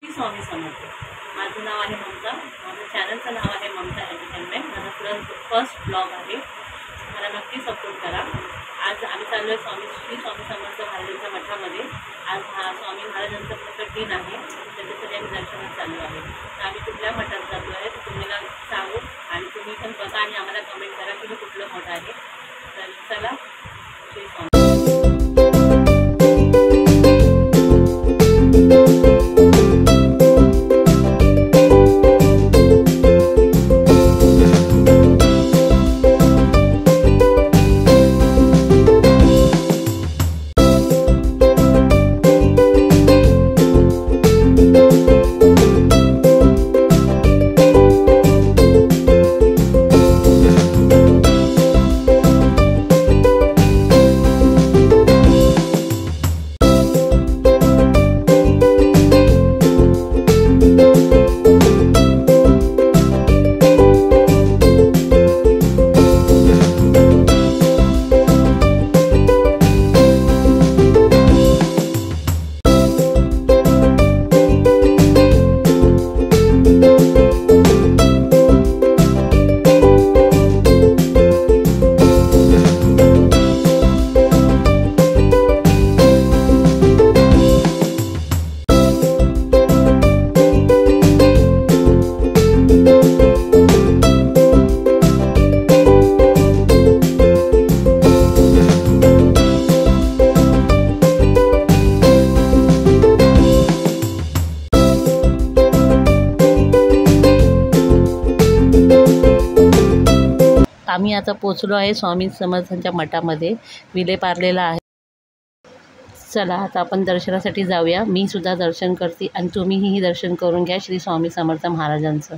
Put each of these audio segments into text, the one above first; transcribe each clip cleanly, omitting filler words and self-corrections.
स्वामी समर्थ। माझं नाव आहे ममता, माझं चॅनलचं नाव आहे ममता एंटरटेनमेंट। माझा फर्स्ट ब्लॉग आहे, मला नक्की सपोर्ट करा। आज आम्ही चाललो आहे श्री स्वामी समर्थ महाराजांच्या मठामध्ये। आज हा स्वामी महाराजांचा प्रकट दिन आहे, त्याच्यासाठी आम्ही दर्शनात चाललो आहे। तर आम्ही कुठल्या मठात चाललो आहे ते तुम्हाला सांगू आणि तुम्ही पण बघा आणि आम्हाला कमेंट करा की कुठलं मठ आहे। तर चला, श्री स्वामी। आम्ही आता पोचलो आहे स्वामी समर्थांच्या मठामध्ये। विलेपार्लेला आहे। चला आता आपण दर्शनासाठी जाऊया। मी सुद्धा दर्शन करते आणि तुम्हीही दर्शन करून घ्या श्री स्वामी समर्थ महाराजांचं।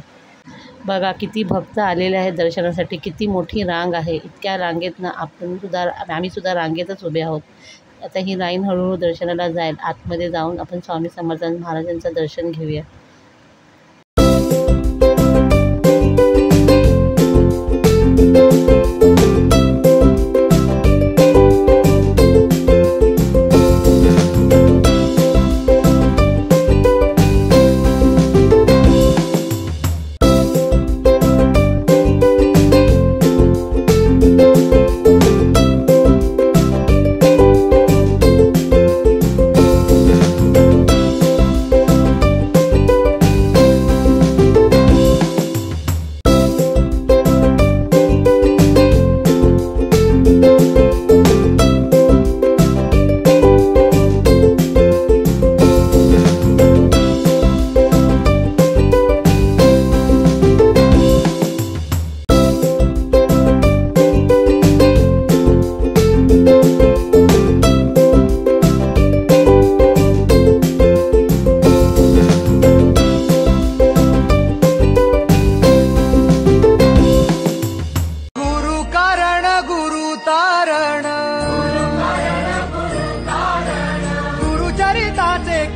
बघा किती भक्त आलेले आहेत दर्शनासाठी, किती मोठी रांग आहे। इतक्या रांगेतनं आम्ही सुद्धा रांगेतच उभे आहोत। आता ही लाईन हळूहळू दर्शनाला जाईल। आतमध्ये जाऊन आपण स्वामी समर्थ महाराजांचं दर्शन घेऊया।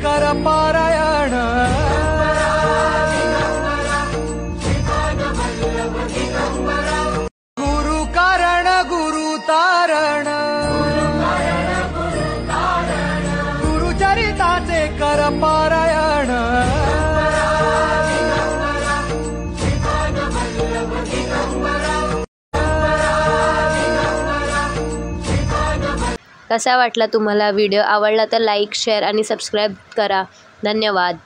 कर पारायण गुरु कारण गुरु तारण गुरुचरिताचे कर पारायण कसा वाटला तुम्हाला व्हिडिओ? आवडला तर लाईक, शेअर आणि सबस्क्राईब करा। धन्यवाद।